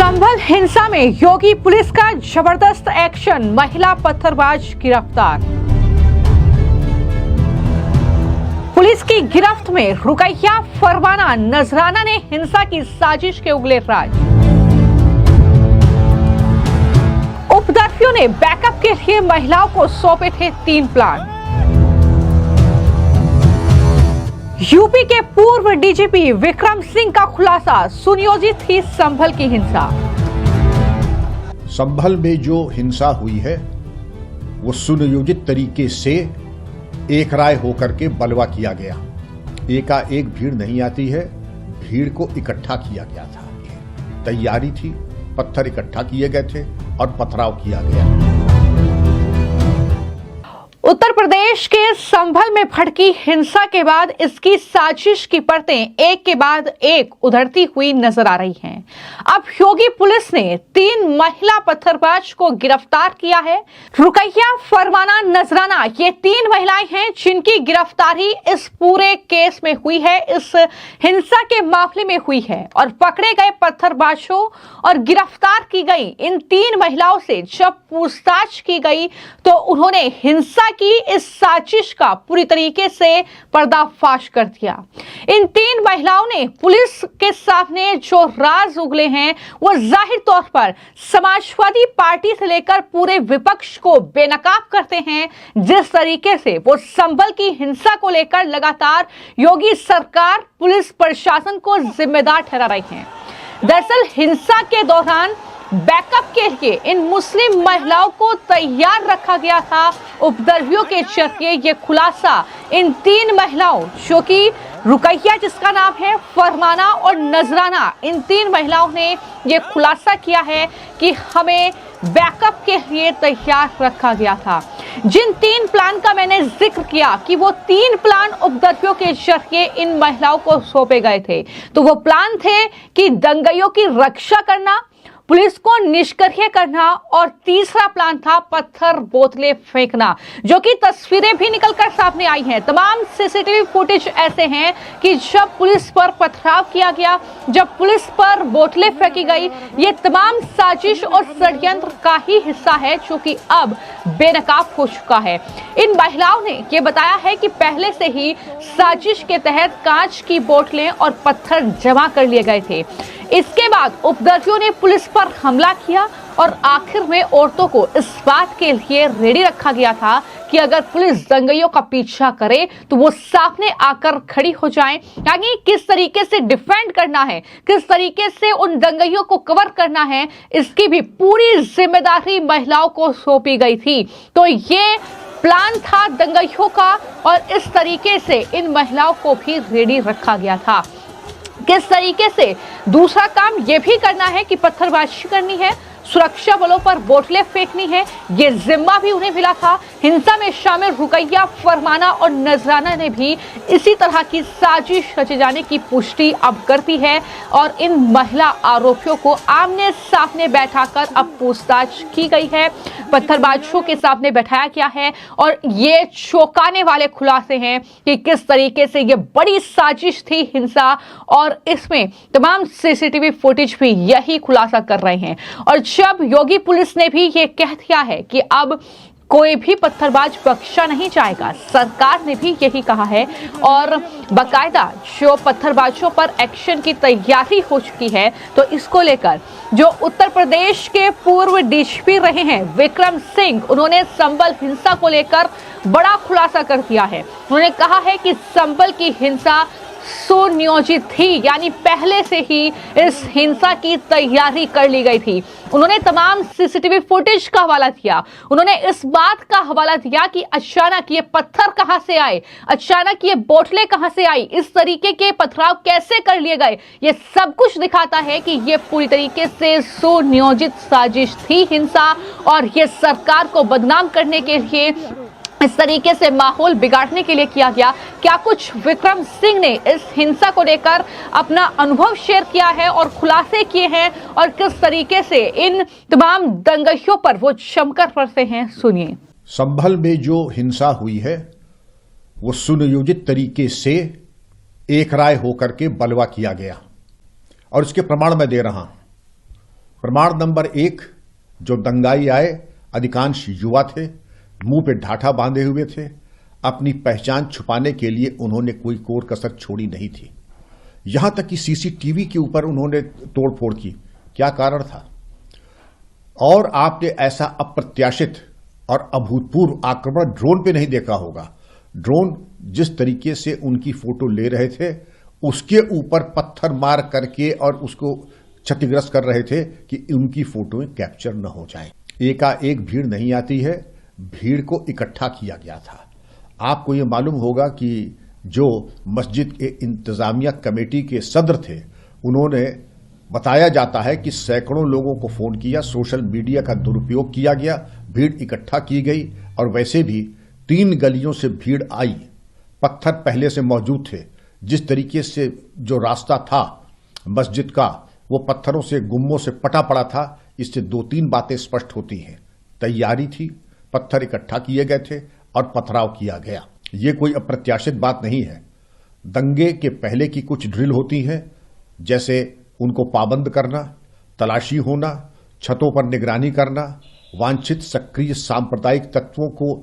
संभल हिंसा में योगी पुलिस का जबरदस्त एक्शन, महिला पत्थरबाज गिरफ्तार। पुलिस की गिरफ्त में रुकैया, फरमाना, नजराना ने हिंसा की साजिश के उगले राज। उपद्रवियों ने बैकअप के लिए महिलाओं को सौंपे थे 3 प्लान। यूपी के पूर्व डीजीपी विक्रम सिंह का खुलासा, सुनियोजित थी संभल की हिंसा। संभल में जो हिंसा हुई है वो सुनियोजित तरीके से एक राय होकर के बलवा किया गया। एकाएक भीड़ नहीं आती है, भीड़ को इकट्ठा किया गया था, तैयारी थी, पत्थर इकट्ठा किए गए थे और पथराव किया गया। उत्तर प्रदेश के संभल में भड़की हिंसा के बाद इसकी साजिश की परतें एक के बाद एक उधरती हुई नजर आ रही हैं। अब योगी पुलिस ने 3 महिला पत्थरबाज को गिरफ्तार किया है। रुकैया, फरमाना, नजराना, ये 3 महिलाएं हैं जिनकी गिरफ्तारी इस पूरे केस में हुई है, इस हिंसा के मामले में हुई है। और पकड़े गए पत्थरबाजों और गिरफ्तार की गई इन 3 महिलाओं से जब पूछताछ की गई तो उन्होंने हिंसा की इस साजिश का पूरी तरीके से पर्दाफाश कर दिया। इन 3 महिलाओं ने पुलिस के सामने जो राज उगले हैं वो जाहिर तौर पर समाजवादी पार्टी से लेकर पूरे विपक्ष को बेनकाब करते हैं। जिस तरीके से वो संभल की हिंसा को लेकर लगातार योगी सरकार, पुलिस प्रशासन को जिम्मेदार ठहरा रही है। दरअसल हिंसा के दौरान बैकअप के लिए इन मुस्लिम महिलाओं को तैयार रखा गया था। उपद्रवियों के चलते ये खुलासा इन 3 महिलाओं, जो कि रुकैया जिसका नाम है, फरमाना और नजराना, इन 3 महिलाओं ने ये खुलासा किया है कि हमें बैकअप के लिए तैयार रखा गया था। जिन 3 प्लान का मैंने जिक्र किया कि वो 3 प्लान उपद्रवियों के जरिए इन महिलाओं को सौंपे गए थे, तो वो प्लान थे कि दंगाइयों की रक्षा करना, पुलिस को निष्क्रिय करना और तीसरा प्लान था पत्थर बोतलें फेंकना, जो कि तस्वीरें भी निकलकर सामने आई हैं। तमाम सीसीटीवी फुटेज ऐसे हैं कि जब पुलिस पर पथराव किया गया, जब पुलिस पर बोतलें फेंकी गई, ये तमाम साजिश और षड्यंत्र का ही हिस्सा है जो कि अब बेनकाब हो चुका है। इन महिलाओं ने ये बताया है कि पहले से ही साजिश के तहत कांच की बोतलें और पत्थर जमा कर लिए गए थे। इसके बाद उपद्रवियों ने पुलिस पर हमला किया और आखिर में औरतों को इस बात के लिए रेडी रखा गया था कि अगर पुलिस दंगाइयों का पीछा करे तो वो सामने आकर खड़ी हो जाएं। यानी किस तरीके से डिफेंड करना है, किस तरीके से उन दंगाइयों को कवर करना है, इसकी भी पूरी जिम्मेदारी महिलाओं को सौंपी गई थी। तो ये प्लान था दंगाइयों का और इस तरीके से इन महिलाओं को भी रेडी रखा गया था। किस तरीके से दूसरा काम यह भी करना है कि पत्थरबाजी करनी है, सुरक्षा बलों पर बोतलें फेंकनी है, ये जिम्मा भी उन्हें मिला था। हिंसा में शामिल रुकैया, फरमाना और नजराना ने भी इसी तरह की साजिश रचे जाने की पुष्टि अब करती है और इन महिला आरोपियों को आमने सामने बैठाकर अब पूछताछ की गई है, पत्थरबाजों के सामने बैठाया गया है और ये चौंकाने वाले खुलासे हैं कि किस तरीके से ये बड़ी साजिश थी हिंसा, और इसमें तमाम सीसीटीवी फुटेज भी यही खुलासा कर रहे हैं। और जब योगी पुलिस ने भी ये कह दिया है कि अब कोई भी पत्थरबाज बख्शा नहीं जाएगा, सरकार ने भी यही कहा है और बाकायदा जो पत्थरबाजों पर एक्शन की तैयारी हो चुकी है, तो इसको लेकर जो उत्तर प्रदेश के पूर्व डीजीपी रहे हैं विक्रम सिंह, उन्होंने संभल हिंसा को लेकर बड़ा खुलासा कर दिया है। उन्होंने कहा है कि संभल की हिंसा सुनियोजित थी, यानी पहले से ही इस हिंसा की तैयारी कर ली गई थी। उन्होंने तमाम सीसीटीवी फुटेज का हवाला दिया, उन्होंने इस बात का हवाला दिया कि अचानक ये पत्थर कहां से आए, अचानक ये बोतलें कहां से आई, इस तरीके के पथराव कैसे कर लिए गए। ये सब कुछ दिखाता है कि ये पूरी तरीके से सुनियोजित साजिश थी हिंसा, और ये सरकार को बदनाम करने के लिए, इस तरीके से माहौल बिगाड़ने के लिए किया गया। क्या कुछ विक्रम सिंह ने इस हिंसा को लेकर अपना अनुभव शेयर किया है और खुलासे किए हैं, और किस तरीके से इन तमाम दंगाइयों पर वो जमकर पड़ते हैं, सुनिए। संभल में जो हिंसा हुई है वो सुनियोजित तरीके से एक राय होकर के बलवा किया गया, और इसके प्रमाण मैं दे रहा हूं। प्रमाण नंबर 1, जो दंगाई आए अधिकांश युवा थे, मुंह पे ढाठा बांधे हुए थे। अपनी पहचान छुपाने के लिए उन्होंने कोई कोर कसर छोड़ी नहीं थी। यहां तक कि सीसीटीवी के ऊपर उन्होंने तोड़फोड़ की। क्या कारण था? और आपने ऐसा अप्रत्याशित और अभूतपूर्व आक्रमण ड्रोन पे नहीं देखा होगा। ड्रोन जिस तरीके से उनकी फोटो ले रहे थे, उसके ऊपर पत्थर मार करके और उसको क्षतिग्रस्त कर रहे थे कि उनकी फोटोएं कैप्चर न हो जाएं। एकाएक भीड़ नहीं आती है, भीड़ को इकट्ठा किया गया था। आपको ये मालूम होगा कि जो मस्जिद के इंतजामिया कमेटी के सदर थे, उन्होंने बताया जाता है कि सैकड़ों लोगों को फोन किया, सोशल मीडिया का दुरुपयोग किया गया, भीड़ इकट्ठा की गई और वैसे भी 3 गलियों से भीड़ आई। पत्थर पहले से मौजूद थे। जिस तरीके से जो रास्ता था मस्जिद का, वो पत्थरों से, गुम्मों से पटा पड़ा था। इससे 2-3 बातें स्पष्ट होती हैं। तैयारी थी, पत्थर इकट्ठा किए गए थे और पथराव किया गया। ये कोई अप्रत्याशित बात नहीं है। दंगे के पहले की कुछ ड्रिल होती हैं, जैसे उनको पाबंद करना, तलाशी होना, छतों पर निगरानी करना, वांछित सक्रिय सांप्रदायिक तत्वों को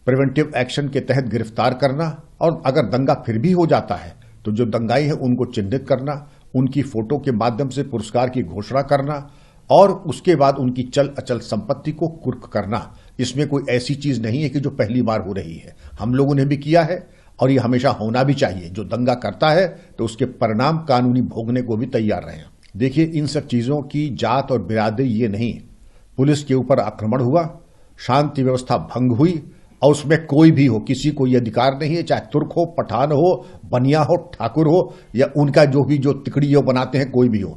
प्रिवेंटिव एक्शन के तहत गिरफ्तार करना, और अगर दंगा फिर भी हो जाता है तो जो दंगाई है उनको चिन्हित करना, उनकी फोटो के माध्यम से पुरस्कार की घोषणा करना और उसके बाद उनकी चल अचल संपत्ति को कुर्क करना। इसमें कोई ऐसी चीज नहीं है कि जो पहली बार हो रही है। हम लोगों ने भी किया है और ये हमेशा होना भी चाहिए। जो दंगा करता है तो उसके परिणाम कानूनी भोगने को भी तैयार रहे। देखिए, इन सब चीजों की जात और बिरादरी ये नहीं। पुलिस के ऊपर आक्रमण हुआ, शांति व्यवस्था भंग हुई और उसमें कोई भी हो, किसी को यह अधिकार नहीं है, चाहे तुर्क हो, पठान हो, बनिया हो, ठाकुर हो या उनका जो तिकड़ी हो बनाते हैं, कोई भी हो।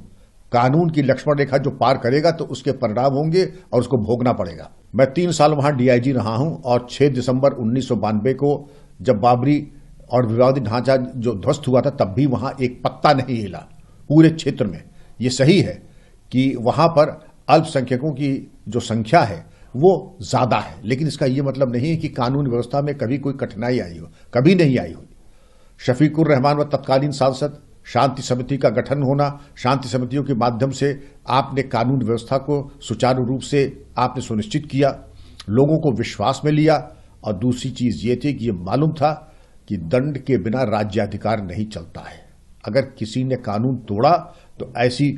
कानून की लक्ष्मण रेखा जो पार करेगा तो उसके परिणाम होंगे और उसको भोगना पड़ेगा। मैं 3 साल वहां डीआईजी रहा हूं और 6 दिसंबर 1992 को जब बाबरी और विवादित ढांचा जो ध्वस्त हुआ था, तब भी वहां एक पत्ता नहीं हिला पूरे क्षेत्र में। ये सही है कि वहां पर अल्पसंख्यकों की जो संख्या है वो ज्यादा है, लेकिन इसका यह मतलब नहीं है कि कानून व्यवस्था में कभी कोई कठिनाई आई हो, कभी नहीं आई हो। शफीकुर रहमान व तत्कालीन सांसद, शांति समिति का गठन होना, शांति समितियों के माध्यम से आपने कानून व्यवस्था को सुचारू रूप से आपने सुनिश्चित किया, लोगों को विश्वास में लिया। और दूसरी चीज ये थी कि ये मालूम था कि दंड के बिना राज्याधिकार नहीं चलता है। अगर किसी ने कानून तोड़ा तो ऐसी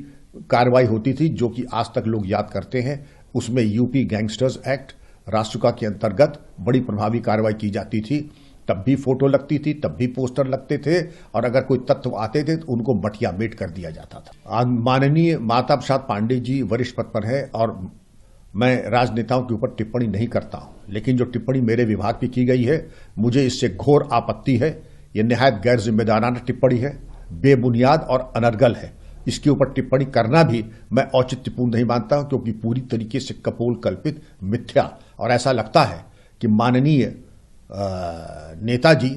कार्रवाई होती थी जो कि आज तक लोग याद करते हैं। उसमें यूपी गैंगस्टर्स एक्ट, रासुका के अंतर्गत बड़ी प्रभावी कार्रवाई की जाती थी। तब भी फोटो लगती थी, तब भी पोस्टर लगते थे और अगर कोई तत्व आते थे तो उनको मटिया मेट कर दिया जाता था। माननीय माता प्रसाद पांडे जी वरिष्ठ पद पर है और मैं राजनेताओं के ऊपर टिप्पणी नहीं करता हूं, लेकिन जो टिप्पणी मेरे विभाग की गई है, मुझे इससे घोर आपत्ति है। यह निहायत गैर जिम्मेदाराना टिप्पणी है, बेबुनियाद और अनर्गल है। इसके ऊपर टिप्पणी करना भी मैं औचित्यपूर्ण नहीं मानता हूं, क्योंकि पूरी तरीके से कपोल कल्पित, मिथ्या। और ऐसा लगता है कि माननीय नेताजी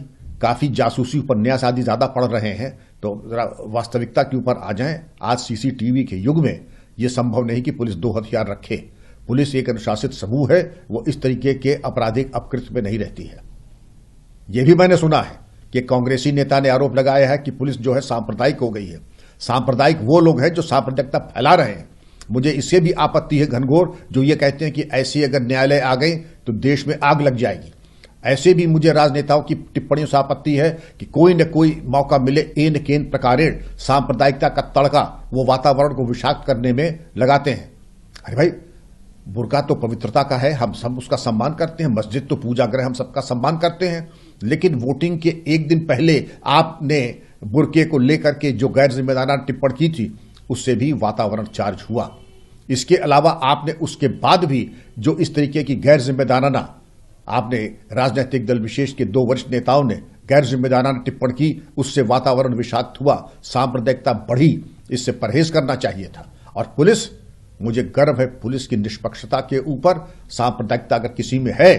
काफी जासूसी उपन्यास आदि ज्यादा पढ़ रहे हैं, तो जरा वास्तविकता के ऊपर आ जाएं। आज सीसीटीवी के युग में यह संभव नहीं कि पुलिस 2 हथियार रखे। पुलिस एक अनुशासित समूह है, वो इस तरीके के आपराधिक अपकृत्य में नहीं रहती है। यह भी मैंने सुना है कि कांग्रेसी नेता ने आरोप लगाया है कि पुलिस जो है सांप्रदायिक हो गई है। सांप्रदायिक वो लोग हैं जो सांप्रदायिकता फैला रहे हैं। मुझे इससे भी आपत्ति है घनघोर, जो ये कहते हैं कि ऐसे अगर न्यायालय आ गए तो देश में आग लग जाएगी। ऐसे भी मुझे राजनेताओं की टिप्पणियों से आपत्ति है कि कोई न कोई मौका मिले एन केन प्रकारेण सांप्रदायिकता का तड़का वो वातावरण को विषाक्त करने में लगाते हैं। अरे भाई, बुर्का तो पवित्रता का है, हम सब उसका सम्मान करते हैं। मस्जिद तो पूजा गृह, हम सबका सम्मान करते हैं। लेकिन वोटिंग के एक दिन पहले आपने बुर्के को लेकर के जो गैर जिम्मेदाराना टिप्पणी की थी, उससे भी वातावरण चार्ज हुआ। इसके अलावा आपने उसके बाद भी जो इस तरीके की गैर जिम्मेदाराना, आपने राजनीतिक दल विशेष के 2 वरिष्ठ नेताओं ने गैर जिम्मेदाराना टिप्पणी की, उससे वातावरण विषाक्त हुआ, सांप्रदायिकता बढ़ी। इससे परहेज करना चाहिए था। और पुलिस, मुझे गर्व है पुलिस की निष्पक्षता के ऊपर। सांप्रदायिकता अगर किसी में है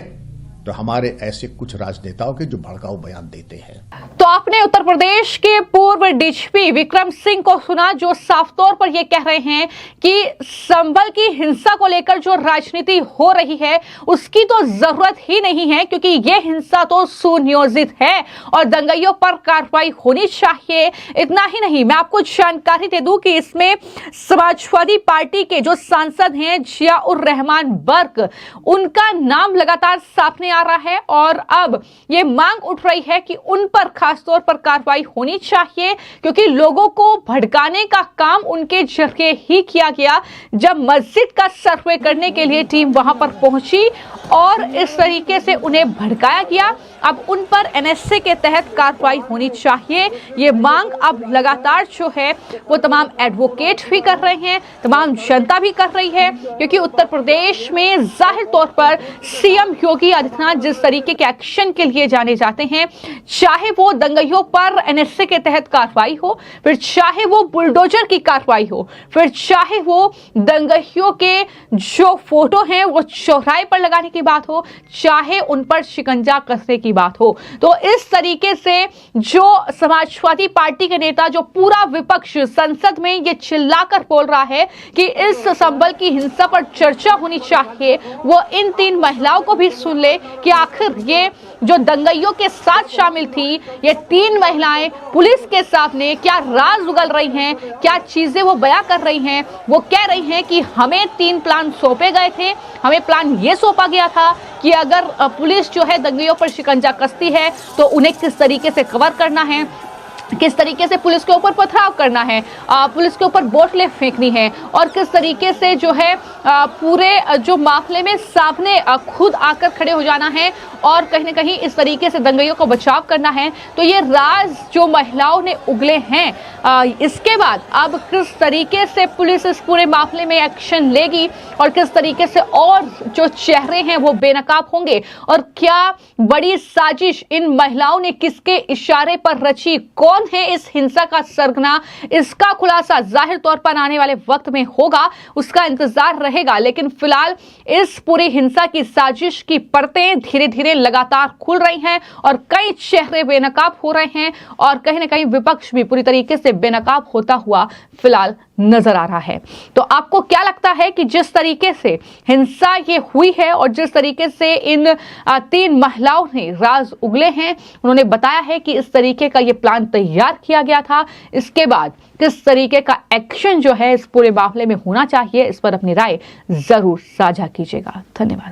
तो हमारे ऐसे कुछ राजनेताओं के जो भड़काऊ बयान देते हैं। तो आपने उत्तर प्रदेश के पूर्व डीजीपी विक्रम सिंह को सुना, जो साफ तौर पर यह कह रहे हैं कि संभल की हिंसा को लेकर जो राजनीति हो रही है उसकी तो जरूरत ही नहीं है, क्योंकि यह हिंसा तो सुनियोजित है और दंगइयों पर कार्रवाई होनी चाहिए। इतना ही नहीं, मैं आपको जानकारी दे दूं कि इसमें समाजवादी पार्टी के जो सांसद हैं जियाउर रहमान बर्क, उनका नाम लगातार सामने आ रहा है और अब ये मांग उठ रही है कि उन पर खासतौर पर कार्रवाई होनी चाहिए, क्योंकि लोगों को भड़काने का काम उनके जरिए ही किया गया। जब मस्जिद का सर्वे करने के लिए टीम वहां पर पहुंची और इस तरीके से उन्हें भड़काया गया, अब उन पर एनएसए के तहत कार्रवाई होनी चाहिए। ये मांग अब लगातार जो है वो तमाम एडवोकेट भी कर रहे हैं, तमाम जनता भी कर रही है, क्योंकि उत्तर प्रदेश में जाहिर तौर पर सीएम योगी आदित्यनाथ जिस तरीके के एक्शन के लिए जाने जाते हैं, चाहे वो दंगइयों पर एनएसए के तहत कार्रवाई हो, फिर चाहे वो बुलडोजर की कार्रवाई हो, फिर चाहे वो दंगइयों के जो फोटो हैं वो चौराहे पर लगाने की बात हो, चाहे उन पर शिकंजा कसने की बात हो, तो इस तरीके से जो समाजवादी पार्टी के नेता, जो पूरा विपक्ष संसद में ये चिल्लाकर बोल रहा है कि इस संभल की हिंसा पर चर्चा होनी चाहिए, वो इन 3 महिलाओं को भी सुन ले कि आखिर ये जो दंगइयों के साथ शामिल थी, ये 3 महिलाएं पुलिस के सामने क्या राज उगल रही हैं, क्या चीजें वो बयां कर रही हैं। वो कह रही हैं कि हमें 3 प्लान सौंपे गए थे, हमें प्लान ये सौंपा गया था कि अगर पुलिस जो है दंगइयों पर शिकंजा कसती है तो उन्हें किस तरीके से कवर करना है, किस तरीके से पुलिस के ऊपर पथराव करना है, पुलिस के ऊपर बोतलें फेंकनी है और किस तरीके से जो है पूरे जो मामले में सामने खुद आकर खड़े हो जाना है और कहीं ना कहीं इस तरीके से दंगइयों को बचाव करना है। तो ये राज जो महिलाओं ने उगले हैं, इसके बाद अब किस तरीके से पुलिस इस पूरे मामले में एक्शन लेगी और किस तरीके से और जो चेहरे हैं वो बेनकाब होंगे और क्या बड़ी साजिश इन महिलाओं ने किसके इशारे पर रची, कौन है इस हिंसा का सरगना, इसका खुलासा जाहिर तौर पर आने वाले वक्त में होगा, उसका इंतजार रहेगा। लेकिन फिलहाल इस पूरी हिंसा की साजिश की परतें धीरे धीरे लगातार खुल रही हैं और कई चेहरे बेनकाब हो रहे हैं और कहीं ना कहीं विपक्ष भी पूरी तरीके से बेनकाब होता हुआ फिलहाल नजर आ रहा है। तो आपको क्या लगता है कि जिस तरीके से हिंसा ये हुई है और जिस तरीके से इन 3 महिलाओं ने राज उगले हैं, उन्होंने बताया है कि इस तरीके का ये प्लान तैयार किया गया था, इसके बाद किस तरीके का एक्शन जो है इस पूरे मामले में होना चाहिए, इस पर अपनी राय जरूर साझा कीजिएगा। धन्यवाद।